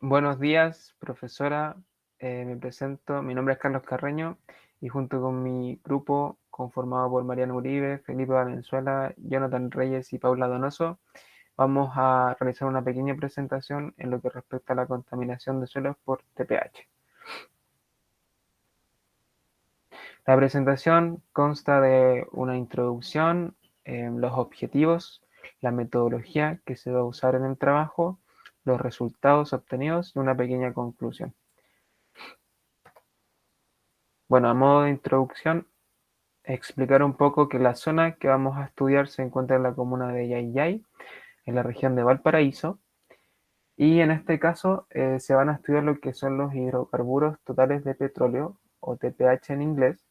Buenos días, profesora. Me presento. Mi nombre es Carlos Carreño y junto con mi grupo conformado por Mariano Uribe, Felipe Valenzuela, Jonathan Reyes y Paula Donoso, vamos a realizar una pequeña presentación en lo que respecta a la contaminación de suelos por TPH. La presentación consta de una introducción, los objetivos, la metodología que se va a usar en el trabajo, los resultados obtenidos y una pequeña conclusión. Bueno, a modo de introducción, explicar un poco que la zona que vamos a estudiar se encuentra en la comuna de Yayay, en la región de Valparaíso, y en este caso se van a estudiar lo que son los hidrocarburos totales de petróleo, o TPH en inglés,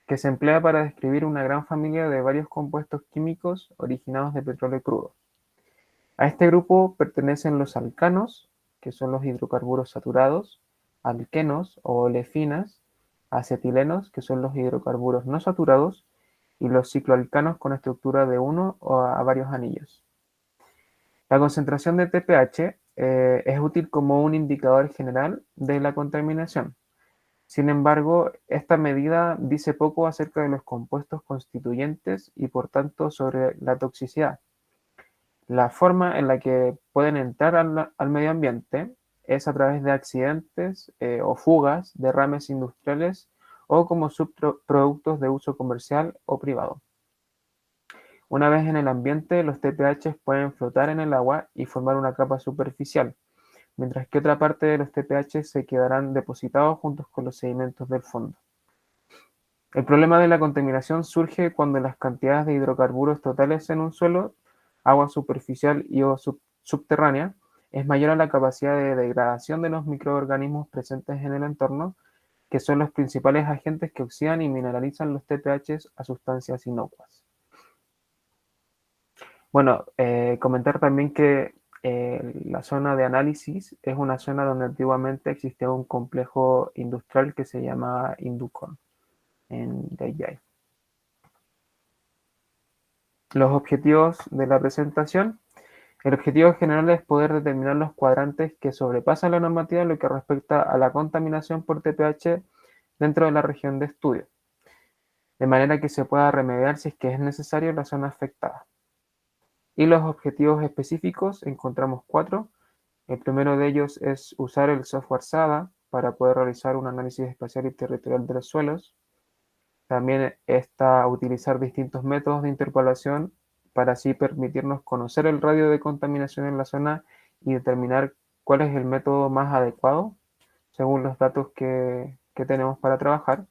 que se emplea para describir una gran familia de varios compuestos químicos originados de petróleo crudo. A este grupo pertenecen los alcanos, que son los hidrocarburos saturados, alquenos o olefinas, acetilenos, que son los hidrocarburos no saturados, y los cicloalcanos con estructura de uno o a varios anillos. La concentración de TPH es útil como un indicador general de la contaminación. Sin embargo, esta medida dice poco acerca de los compuestos constituyentes y por tanto sobre la toxicidad. La forma en la que pueden entrar al medio ambiente es a través de accidentes o fugas, derrames industriales o como subproductos de uso comercial o privado. Una vez en el ambiente, los TPH pueden flotar en el agua y formar una capa superficial, mientras que otra parte de los TPH se quedarán depositados juntos con los sedimentos del fondo. El problema de la contaminación surge cuando las cantidades de hidrocarburos totales en un suelo, agua superficial y o subterránea, es mayor a la capacidad de degradación de los microorganismos presentes en el entorno, que son los principales agentes que oxidan y mineralizan los TPH a sustancias inocuas. Bueno, comentar también que la zona de análisis es una zona donde antiguamente existía un complejo industrial que se llamaba Inducon en Yayay. Los objetivos de la presentación. El objetivo general es poder determinar los cuadrantes que sobrepasan la normativa en lo que respecta a la contaminación por TPH dentro de la región de estudio, de manera que se pueda remediar si es que es necesario la zona afectada. Y los objetivos específicos encontramos 4. El primero de ellos es usar el software SADA para poder realizar un análisis espacial y territorial de los suelos. También está utilizar distintos métodos de interpolación para así permitirnos conocer el radio de contaminación en la zona y determinar cuál es el método más adecuado según los datos que tenemos para trabajar.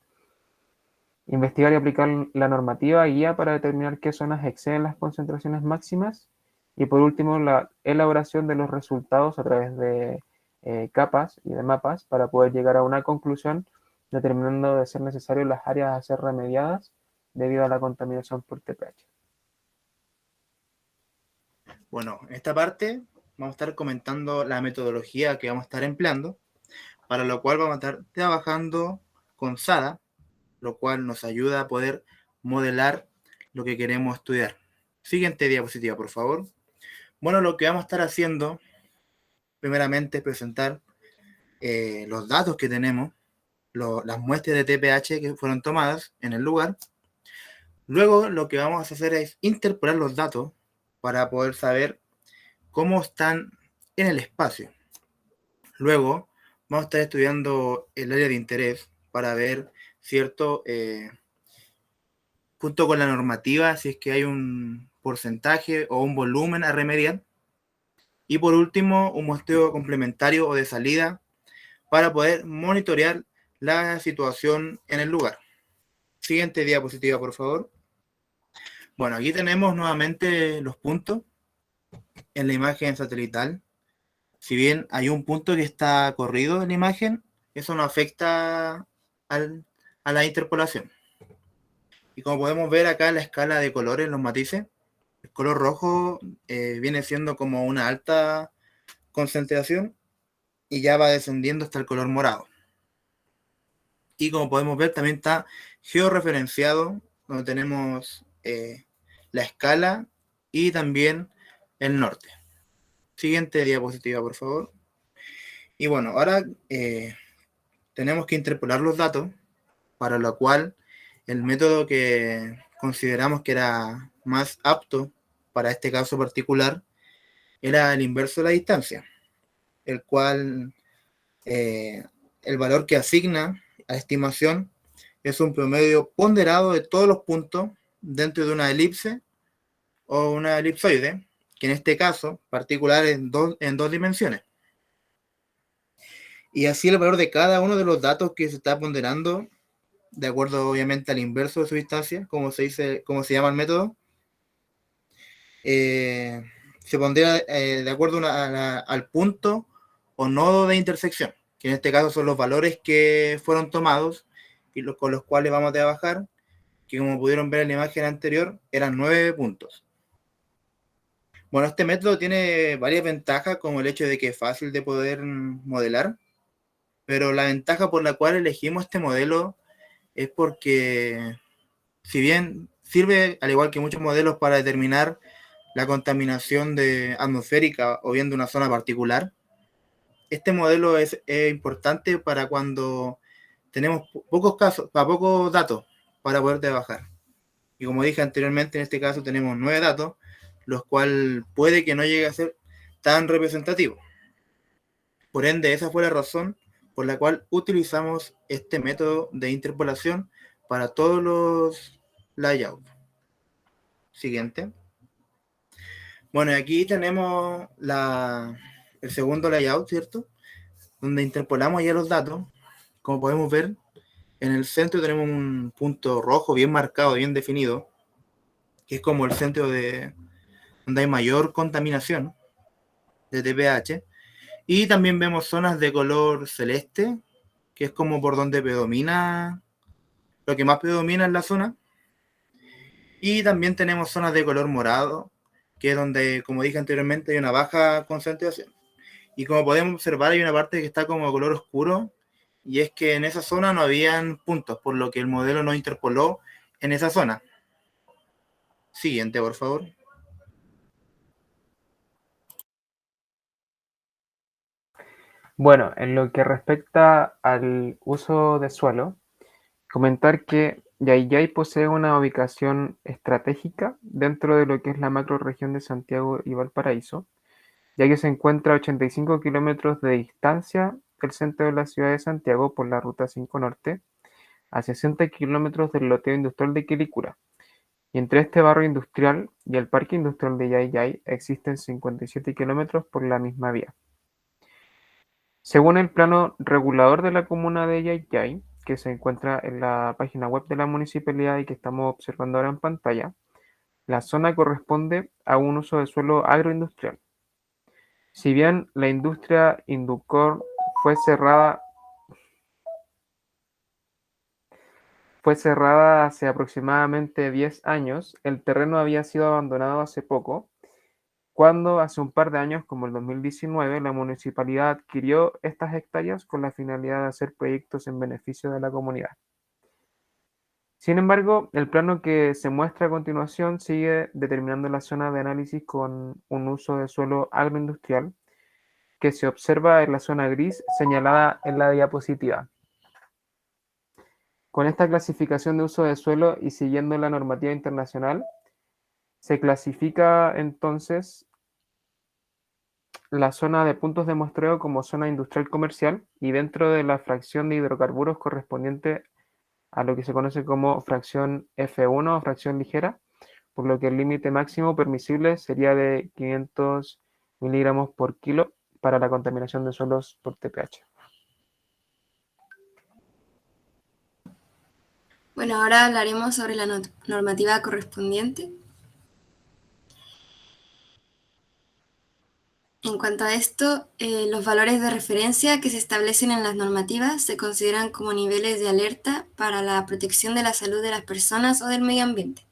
Investigar y aplicar la normativa guía para determinar qué zonas exceden las concentraciones máximas. Y por último, la elaboración de los resultados a través de capas y de mapas para poder llegar a una conclusión determinando de ser necesario las áreas a ser remediadas debido a la contaminación por TPH. Bueno, en esta parte vamos a estar comentando la metodología que vamos a estar empleando, para lo cual vamos a estar trabajando con SADA, lo cual nos ayuda a poder modelar lo que queremos estudiar. Siguiente diapositiva, por favor. Bueno, lo que vamos a estar haciendo, primeramente, es presentar los datos que tenemos, las muestras de TPH que fueron tomadas en el lugar. Luego, lo que vamos a hacer es interpolar los datos para poder saber cómo están en el espacio. Luego, vamos a estar estudiando el área de interés para ver, ¿cierto? Junto con la normativa, si es que hay un porcentaje o un volumen a remediar. Y por último, un muestreo complementario o de salida para poder monitorear la situación en el lugar. Siguiente diapositiva, por favor. Bueno, aquí tenemos nuevamente los puntos en la imagen satelital. Si bien hay un punto que está corrido en la imagen, eso no afecta a la interpolación. Y como podemos ver acá en la escala de colores, los matices, el color rojo viene siendo como una alta concentración y ya va descendiendo hasta el color morado. Y como podemos ver, también está georreferenciado, donde tenemos la escala y también el norte. Siguiente diapositiva, por favor. Y bueno, ahora tenemos que interpolar los datos, para lo cual el método que consideramos que era más apto para este caso particular era el inverso de la distancia, el cual el valor que asigna a estimación es un promedio ponderado de todos los puntos dentro de una elipse o una elipsoide, que en este caso particular en dos dimensiones. Y así el valor de cada uno de los datos que se está ponderando, de acuerdo obviamente al inverso de su distancia, como se dice, como se llama el método, se pondría de acuerdo al punto o nodo de intersección, que en este caso son los valores que fueron tomados y con los cuales vamos a trabajar, que como pudieron ver en la imagen anterior, eran 9 puntos. Bueno, este método tiene varias ventajas, como el hecho de que es fácil de poder modelar, pero la ventaja por la cual elegimos este modelo es porque, si bien sirve, al igual que muchos modelos, para determinar la contaminación atmosférica o bien de una zona particular, este modelo es importante para cuando tenemos pocos casos, para pocos datos para poder trabajar. Y como dije anteriormente, en este caso tenemos 9 datos, los cuales puede que no llegue a ser tan representativo. Por ende, esa fue la razón por la cual utilizamos este método de interpolación para todos los layouts. Siguiente. Bueno, aquí tenemos el segundo layout, ¿cierto? Donde interpolamos ya los datos. Como podemos ver, en el centro tenemos un punto rojo bien marcado, bien definido, que es como el centro de donde hay mayor contaminación de TPH. Y también vemos zonas de color celeste, que es como por donde predomina, lo que más predomina en la zona. Y también tenemos zonas de color morado, que es donde, como dije anteriormente, hay una baja concentración. Y como podemos observar, hay una parte que está como color oscuro, y es que en esa zona no habían puntos, por lo que el modelo no interpoló en esa zona. Siguiente, por favor. Bueno, en lo que respecta al uso de suelo, comentar que Yayay posee una ubicación estratégica dentro de lo que es la macrorregión de Santiago y Valparaíso, ya que se encuentra a 85 kilómetros de distancia del centro de la ciudad de Santiago por la Ruta 5 Norte, a 60 kilómetros del loteo industrial de Quilicura. Y entre este barrio industrial y el parque industrial de Yayay existen 57 kilómetros por la misma vía. Según el plano regulador de la comuna de Yayay, que se encuentra en la página web de la municipalidad y que estamos observando ahora en pantalla, la zona corresponde a un uso de suelo agroindustrial. Si bien la industria Inducor fue cerrada hace aproximadamente 10 años, el terreno había sido abandonado hace poco, cuando hace un par de años, como el 2019, la municipalidad adquirió estas hectáreas con la finalidad de hacer proyectos en beneficio de la comunidad. Sin embargo, el plano que se muestra a continuación sigue determinando la zona de análisis con un uso de suelo agroindustrial que se observa en la zona gris señalada en la diapositiva. Con esta clasificación de uso de suelo y siguiendo la normativa internacional, se clasifica entonces la zona de puntos de muestreo como zona industrial comercial y dentro de la fracción de hidrocarburos correspondiente a lo que se conoce como fracción F1 o fracción ligera, por lo que el límite máximo permisible sería de 500 miligramos por kilo para la contaminación de suelos por TPH. Bueno, ahora hablaremos sobre la normativa correspondiente. En cuanto a esto, los valores de referencia que se establecen en las normativas se consideran como niveles de alerta para la protección de la salud de las personas o del medio ambiente.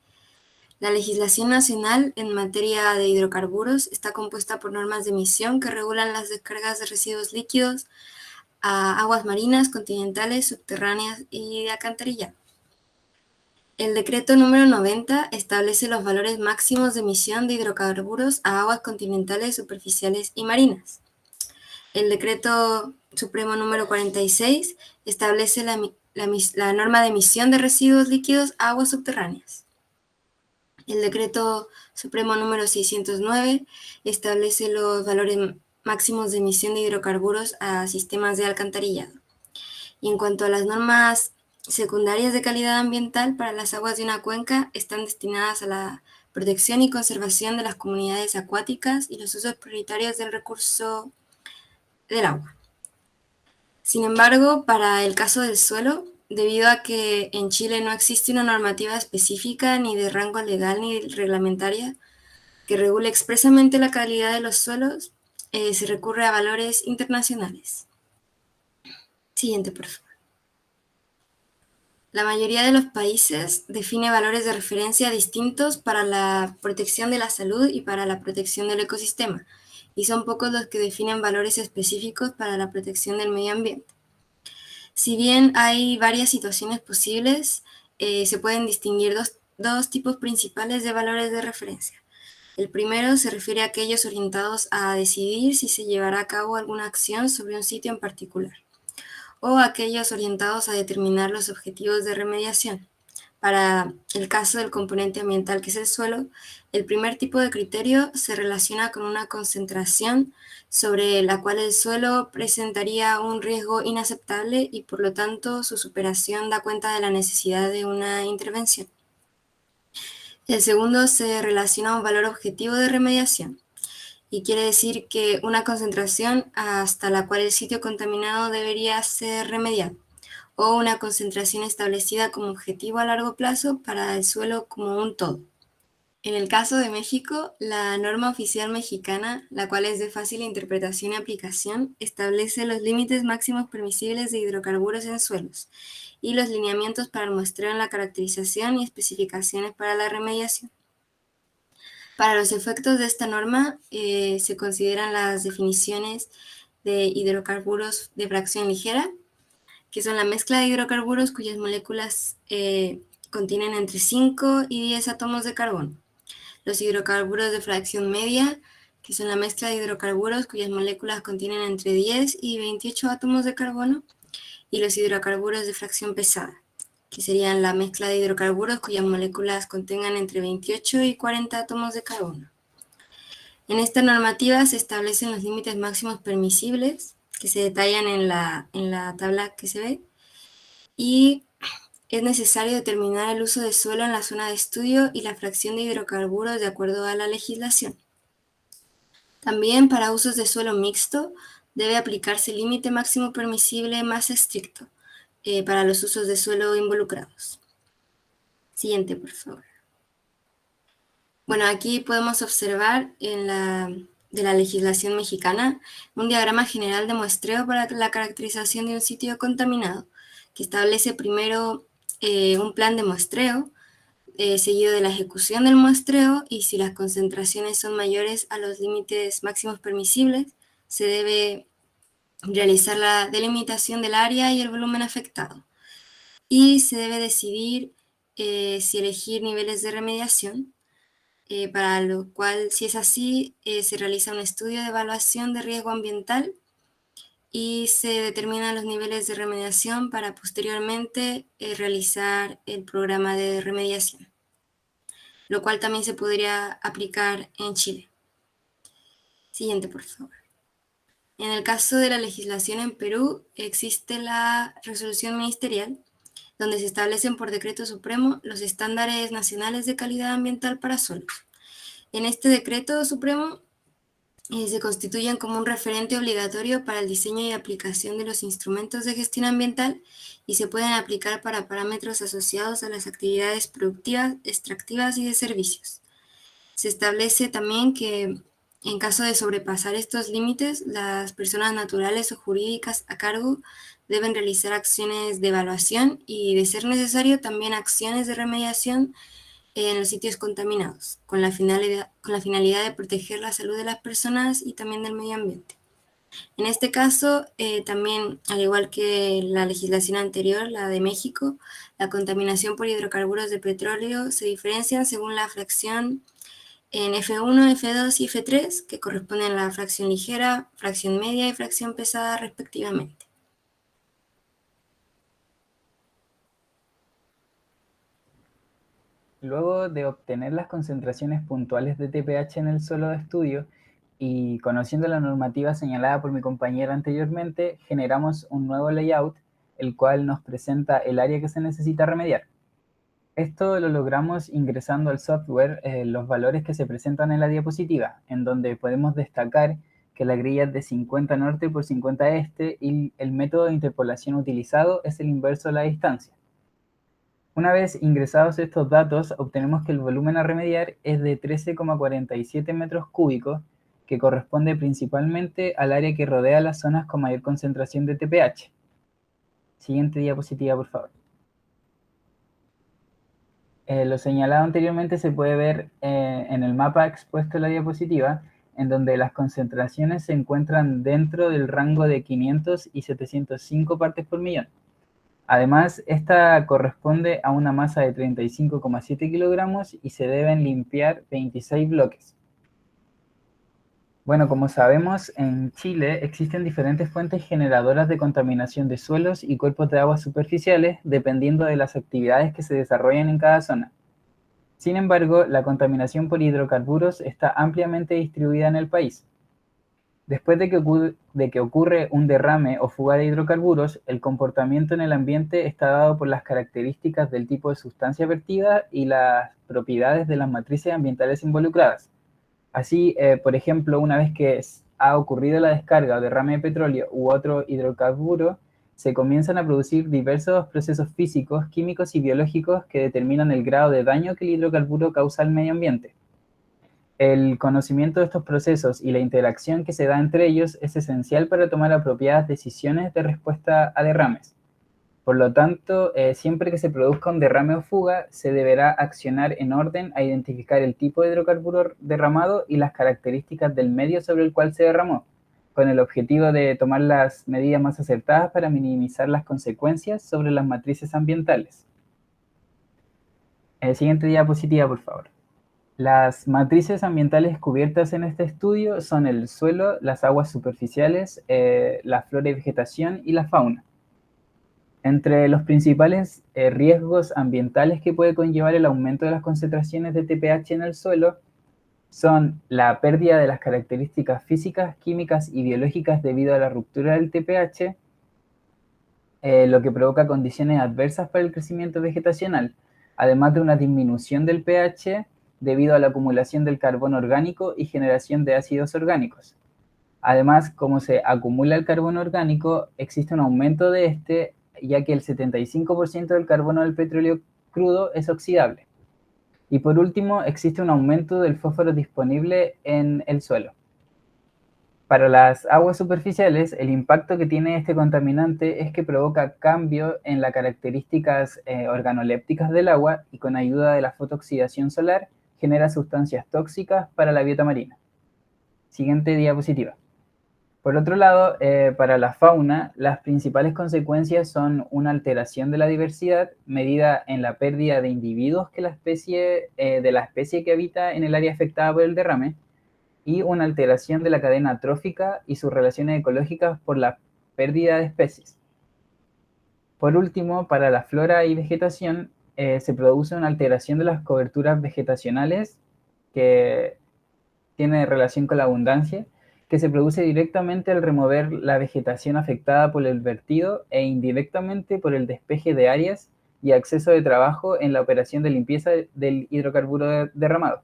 La legislación nacional en materia de hidrocarburos está compuesta por normas de emisión que regulan las descargas de residuos líquidos a aguas marinas, continentales, subterráneas y de alcantarillado. El decreto número 90 establece los valores máximos de emisión de hidrocarburos a aguas continentales, superficiales y marinas. El Decreto Supremo número 46 establece la norma de emisión de residuos líquidos a aguas subterráneas. El Decreto Supremo número 609 establece los valores máximos de emisión de hidrocarburos a sistemas de alcantarillado. Y en cuanto a las normas secundarias de calidad ambiental para las aguas de una cuenca, están destinadas a la protección y conservación de las comunidades acuáticas y los usos prioritarios del recurso del agua. Sin embargo, para el caso del suelo, debido a que en Chile no existe una normativa específica ni de rango legal ni reglamentaria que regule expresamente la calidad de los suelos, se recurre a valores internacionales. Siguiente, por favor. La mayoría de los países define valores de referencia distintos para la protección de la salud y para la protección del ecosistema, y son pocos los que definen valores específicos para la protección del medio ambiente. Si bien hay varias situaciones posibles, se pueden distinguir dos tipos principales de valores de referencia. El primero se refiere a aquellos orientados a decidir si se llevará a cabo alguna acción sobre un sitio en particular, o aquellos orientados a determinar los objetivos de remediación. Para el caso del componente ambiental, que es el suelo, el primer tipo de criterio se relaciona con una concentración sobre la cual el suelo presentaría un riesgo inaceptable y por lo tanto su superación da cuenta de la necesidad de una intervención. El segundo se relaciona a un valor objetivo de remediación y quiere decir que una concentración hasta la cual el sitio contaminado debería ser remediado, o una concentración establecida como objetivo a largo plazo para el suelo como un todo. En el caso de México, la norma oficial mexicana, la cual es de fácil interpretación y aplicación, establece los límites máximos permisibles de hidrocarburos en suelos y los lineamientos para el muestreo en la caracterización y especificaciones para la remediación. Para los efectos de esta norma se consideran las definiciones de hidrocarburos de fracción ligera, que son la mezcla de hidrocarburos cuyas moléculas contienen entre 5 y 10 átomos de carbono. Los hidrocarburos de fracción media, que son la mezcla de hidrocarburos cuyas moléculas contienen entre 10 y 28 átomos de carbono. Y los hidrocarburos de fracción pesada, que serían la mezcla de hidrocarburos cuyas moléculas contengan entre 28 y 40 átomos de carbono. En esta normativa se establecen los límites máximos permisibles, que se detallan en la tabla que se ve, y es necesario determinar el uso de suelo en la zona de estudio y la fracción de hidrocarburos de acuerdo a la legislación. También para usos de suelo mixto debe aplicarse el límite máximo permisible más estricto para los usos de suelo involucrados. Siguiente, por favor. Bueno, aquí podemos observar de la legislación mexicana un diagrama general de muestreo para la caracterización de un sitio contaminado, que establece primero un plan de muestreo, seguido de la ejecución del muestreo, y si las concentraciones son mayores a los límites máximos permisibles, se debe realizar la delimitación del área y el volumen afectado. Y se debe decidir si elegir niveles de remediación, para lo cual, si es así, se realiza un estudio de evaluación de riesgo ambiental y se determinan los niveles de remediación para posteriormente realizar el programa de remediación, lo cual también se podría aplicar en Chile. Siguiente, por favor. En el caso de la legislación en Perú, existe la resolución ministerial, donde se establecen por decreto supremo los estándares nacionales de calidad ambiental para suelos. En este decreto supremo se constituyen como un referente obligatorio para el diseño y aplicación de los instrumentos de gestión ambiental y se pueden aplicar para parámetros asociados a las actividades productivas, extractivas y de servicios. Se establece también que en caso de sobrepasar estos límites, las personas naturales o jurídicas a cargo deben realizar acciones de evaluación y, de ser necesario, también acciones de remediación en los sitios contaminados, con la finalidad de proteger la salud de las personas y también del medio ambiente. En este caso, también, al igual que la legislación anterior, la de México, la contaminación por hidrocarburos de petróleo se diferencia según la fracción en F1, F2 y F3, que corresponden a la fracción ligera, fracción media y fracción pesada respectivamente. Luego de obtener las concentraciones puntuales de TPH en el suelo de estudio y conociendo la normativa señalada por mi compañera anteriormente, generamos un nuevo layout, el cual nos presenta el área que se necesita remediar. Esto lo logramos ingresando al software los valores que se presentan en la diapositiva, en donde podemos destacar que la grilla es de 50 norte por 50 este y el método de interpolación utilizado es el inverso de la distancia. Una vez ingresados estos datos, obtenemos que el volumen a remediar es de 13,47 metros cúbicos, que corresponde principalmente al área que rodea las zonas con mayor concentración de TPH. Siguiente diapositiva, por favor. Lo señalado anteriormente se puede ver en el mapa expuesto en la diapositiva, en donde las concentraciones se encuentran dentro del rango de 500 y 705 partes por millón. Además, esta corresponde a una masa de 35,7 kilogramos y se deben limpiar 26 bloques. Bueno, como sabemos, en Chile existen diferentes fuentes generadoras de contaminación de suelos y cuerpos de aguas superficiales dependiendo de las actividades que se desarrollan en cada zona. Sin embargo, la contaminación por hidrocarburos está ampliamente distribuida en el país. Después de que ocurre un derrame o fuga de hidrocarburos, el comportamiento en el ambiente está dado por las características del tipo de sustancia vertida y las propiedades de las matrices ambientales involucradas. Así, por ejemplo, una vez que ha ocurrido la descarga o derrame de petróleo u otro hidrocarburo, se comienzan a producir diversos procesos físicos, químicos y biológicos que determinan el grado de daño que el hidrocarburo causa al medio ambiente. El conocimiento de estos procesos y la interacción que se da entre ellos es esencial para tomar apropiadas decisiones de respuesta a derrames. Por lo tanto, siempre que se produzca un derrame o fuga, se deberá accionar en orden a identificar el tipo de hidrocarburo derramado y las características del medio sobre el cual se derramó, con el objetivo de tomar las medidas más acertadas para minimizar las consecuencias sobre las matrices ambientales. Siguiente diapositiva, por favor. Las matrices ambientales cubiertas en este estudio son el suelo, las aguas superficiales, la flora y vegetación y la fauna. Entre los principales riesgos ambientales que puede conllevar el aumento de las concentraciones de TPH en el suelo son la pérdida de las características físicas, químicas y biológicas debido a la ruptura del TPH, lo que provoca condiciones adversas para el crecimiento vegetacional, además de una disminución del pH debido a la acumulación del carbono orgánico y generación de ácidos orgánicos. Además, como se acumula el carbono orgánico, existe un aumento de este, ya que el 75% del carbono del petróleo crudo es oxidable. Y por último, existe un aumento del fósforo disponible en el suelo. Para las aguas superficiales, el impacto que tiene este contaminante es que provoca cambio en las características organolépticas del agua y con ayuda de la fotooxidación solar genera sustancias tóxicas para la biota marina. Siguiente diapositiva. Por otro lado, para la fauna, las principales consecuencias son una alteración de la diversidad medida en la pérdida de individuos de la especie que habita en el área afectada por el derrame y una alteración de la cadena trófica y sus relaciones ecológicas por la pérdida de especies. Por último, para la flora y vegetación, se produce una alteración de las coberturas vegetacionales que tiene relación con la abundancia, que se produce directamente al remover la vegetación afectada por el vertido e indirectamente por el despeje de áreas y acceso de trabajo en la operación de limpieza del hidrocarburo derramado.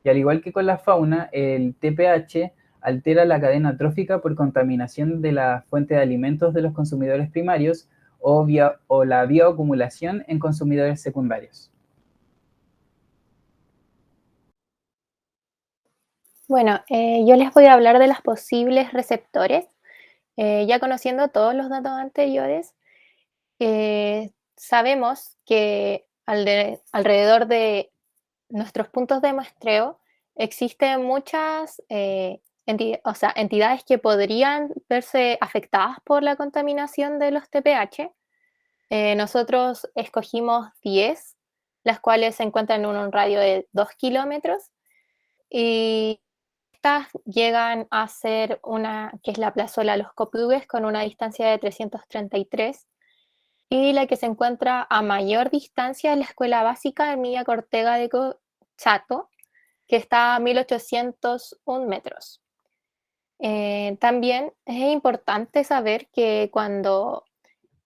Y al igual que con la fauna, el TPH altera la cadena trófica por contaminación de la fuente de alimentos de los consumidores primarios o la bioacumulación en consumidores secundarios. Bueno, yo les voy a hablar de los posibles receptores. Ya conociendo todos los datos anteriores, sabemos que alrededor de nuestros puntos de muestreo existen muchas entidades que podrían verse afectadas por la contaminación de los TPH. Nosotros escogimos 10, las cuales se encuentran en un radio de 2 kilómetros y estas llegan a ser una, que es la plazuela Los Coprugues, con una distancia de 333, y la que se encuentra a mayor distancia es la Escuela Básica Emilia Ortega de Chato, que está a 1801 metros. También es importante saber que cuando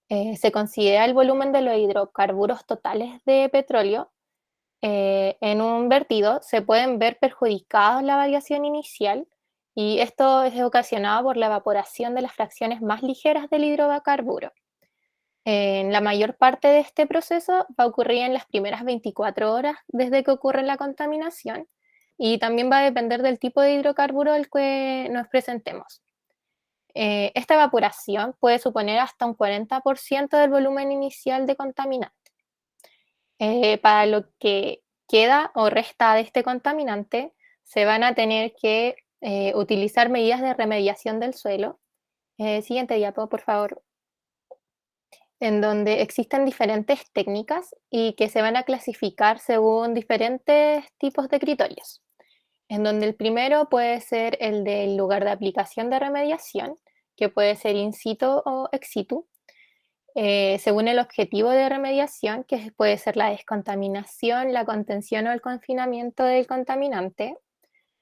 se considera el volumen de los hidrocarburos totales de petróleo, en un vertido se pueden ver perjudicados la variación inicial, y esto es ocasionado por la evaporación de las fracciones más ligeras del hidrocarburo. En la mayor parte de este proceso va a ocurrir en las primeras 24 horas desde que ocurre la contaminación, y también va a depender del tipo de hidrocarburo del que nos presentemos. Esta evaporación puede suponer hasta un 40% del volumen inicial de contaminante. Para lo que queda o resta de este contaminante, se van a tener que utilizar medidas de remediación del suelo. Siguiente diapo, por favor. En donde existen diferentes técnicas y que se van a clasificar según diferentes tipos de criterios. En donde el primero puede ser el del lugar de aplicación de remediación, que puede ser in situ o ex situ, según el objetivo de remediación, que puede ser la descontaminación, la contención o el confinamiento del contaminante.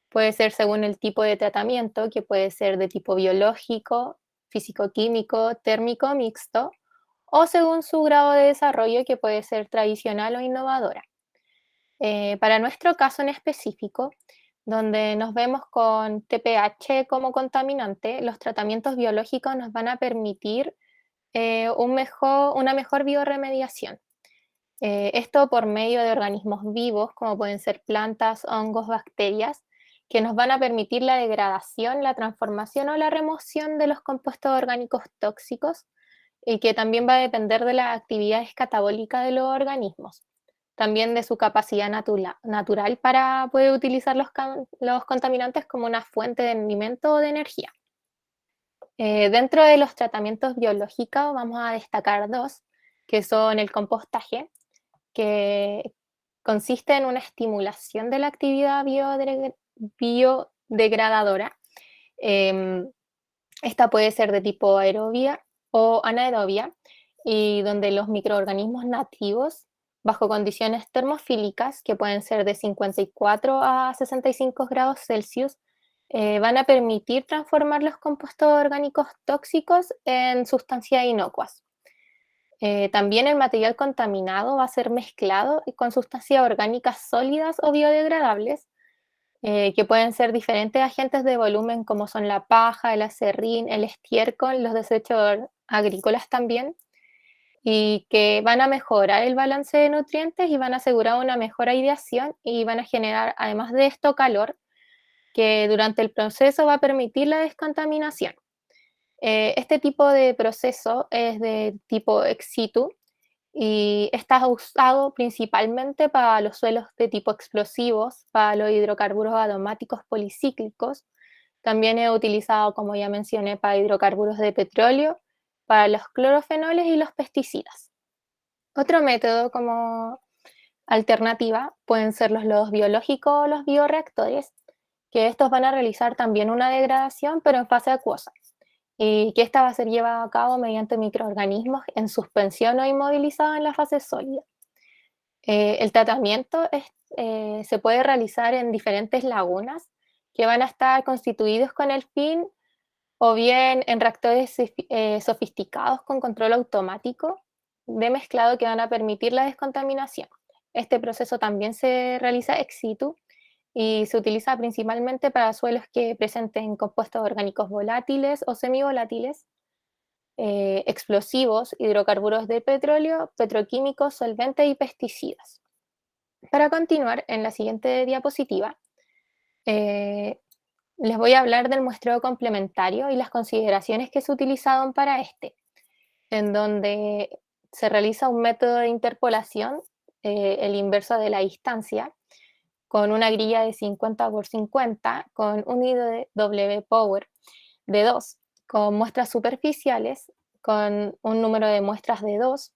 Puede ser según el tipo de tratamiento, que puede ser de tipo biológico, físico-químico, térmico, mixto, o según su grado de desarrollo, que puede ser tradicional o innovadora. Para nuestro caso en específico, donde nos vemos con TPH como contaminante, los tratamientos biológicos nos van a permitir una mejor bioremediación. Esto por medio de organismos vivos, como pueden ser plantas, hongos, bacterias, que nos van a permitir la degradación, la transformación o la remoción de los compuestos orgánicos tóxicos, y que también va a depender de las actividades catabólicas de los organismos, también de su capacidad natural para poder utilizar los contaminantes como una fuente de alimento o de energía. Dentro de los tratamientos biológicos vamos a destacar dos, que son el compostaje, que consiste en una estimulación de la actividad biodegradadora. Esta puede ser de tipo aerobia o anaerobia, y donde los microorganismos nativos, bajo condiciones termofílicas, que pueden ser de 54 a 65 grados Celsius, van a permitir transformar los compuestos orgánicos tóxicos en sustancias inocuas. También el material contaminado va a ser mezclado con sustancias orgánicas sólidas o biodegradables, que pueden ser diferentes agentes de volumen como son la paja, el acerrín, el estiércol, los desechos agrícolas también, y que van a mejorar el balance de nutrientes y van a asegurar una mejor aireación, y van a generar, además de esto, calor, que durante el proceso va a permitir la descontaminación. Este tipo de proceso es de tipo ex situ y está usado principalmente para los suelos de tipo explosivos, para los hidrocarburos aromáticos policíclicos. También es utilizado, como ya mencioné, para hidrocarburos de petróleo, para los clorofenoles y los pesticidas. Otro método como alternativa pueden ser los lodos biológicos o los bioreactores, que estos van a realizar también una degradación, pero en fase acuosa, y que esta va a ser llevada a cabo mediante microorganismos en suspensión o inmovilizados en la fase sólida. El tratamiento se puede realizar en diferentes lagunas que van a estar constituidos con el fin, o bien en reactores sofisticados con control automático de mezclado, que van a permitir la descontaminación. Este proceso también se realiza ex situ y se utiliza principalmente para suelos que presenten compuestos orgánicos volátiles o semivolátiles, explosivos, hidrocarburos de petróleo, petroquímicos, solventes y pesticidas. Para continuar, en la siguiente diapositiva, les voy a hablar del muestreo complementario y las consideraciones que se utilizaron para este, en donde se realiza un método de interpolación, el inverso de la distancia, con una grilla de 50 por 50, con un IW power de 2, con muestras superficiales, con un número de muestras de 2,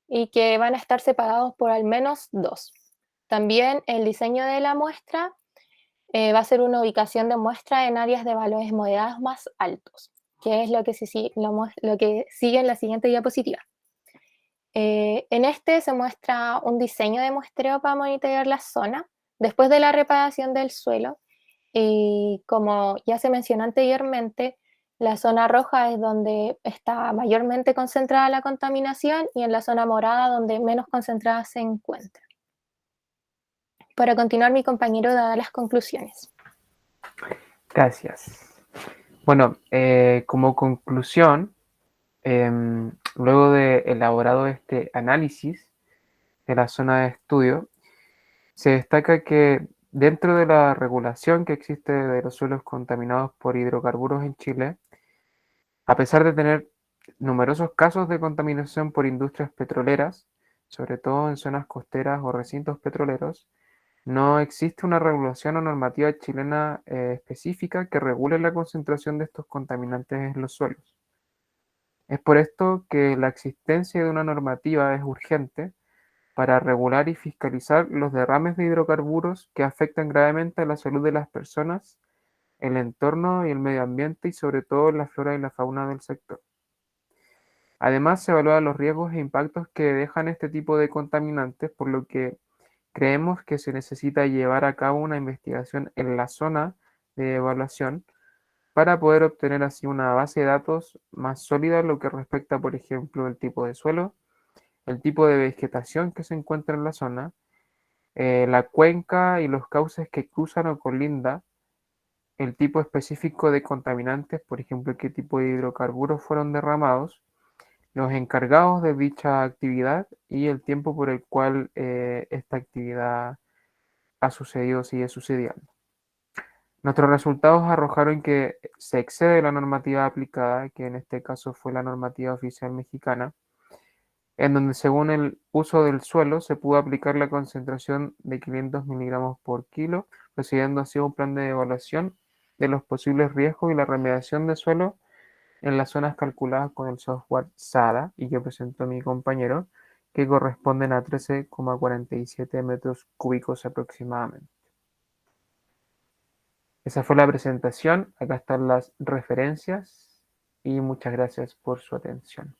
y que van a estar separados por al menos 2. También el diseño de la muestra va a ser una ubicación de muestra en áreas de valores moderados más altos, que es lo que sigue en la siguiente diapositiva. En este se muestra un diseño de muestreo para monitorear la zona después de la reparación del suelo. Y como ya se mencionó anteriormente, la zona roja es donde está mayormente concentrada la contaminación y en la zona morada donde menos concentrada se encuentra. Para continuar, mi compañero da las conclusiones. Gracias. Bueno, como conclusión, luego de elaborado este análisis de la zona de estudio, se destaca que dentro de la regulación que existe de los suelos contaminados por hidrocarburos en Chile, a pesar de tener numerosos casos de contaminación por industrias petroleras, sobre todo en zonas costeras o recintos petroleros, no existe una regulación o normativa chilena específica que regule la concentración de estos contaminantes en los suelos. Es por esto que la existencia de una normativa es urgente para regular y fiscalizar los derrames de hidrocarburos que afectan gravemente a la salud de las personas, el entorno y el medio ambiente y sobre todo la flora y la fauna del sector. Además, se evalúan los riesgos e impactos que dejan este tipo de contaminantes, por lo que creemos que se necesita llevar a cabo una investigación en la zona de evaluación para poder obtener así una base de datos más sólida en lo que respecta, por ejemplo, el tipo de suelo, el tipo de vegetación que se encuentra en la zona, la cuenca y los cauces que cruzan o colinda, el tipo específico de contaminantes, por ejemplo, qué tipo de hidrocarburos fueron derramados, los encargados de dicha actividad y el tiempo por el cual esta actividad ha sucedido o sigue sucediendo. Nuestros resultados arrojaron que se excede la normativa aplicada, que en este caso fue la normativa oficial mexicana, en donde según el uso del suelo se pudo aplicar la concentración de 500 miligramos por kilo, procediendo así a un plan de evaluación de los posibles riesgos y la remediación de suelo en las zonas calculadas con el software SADA y que presentó mi compañero, que corresponden a 13,47 metros cúbicos aproximadamente. Esa fue la presentación, acá están las referencias y muchas gracias por su atención.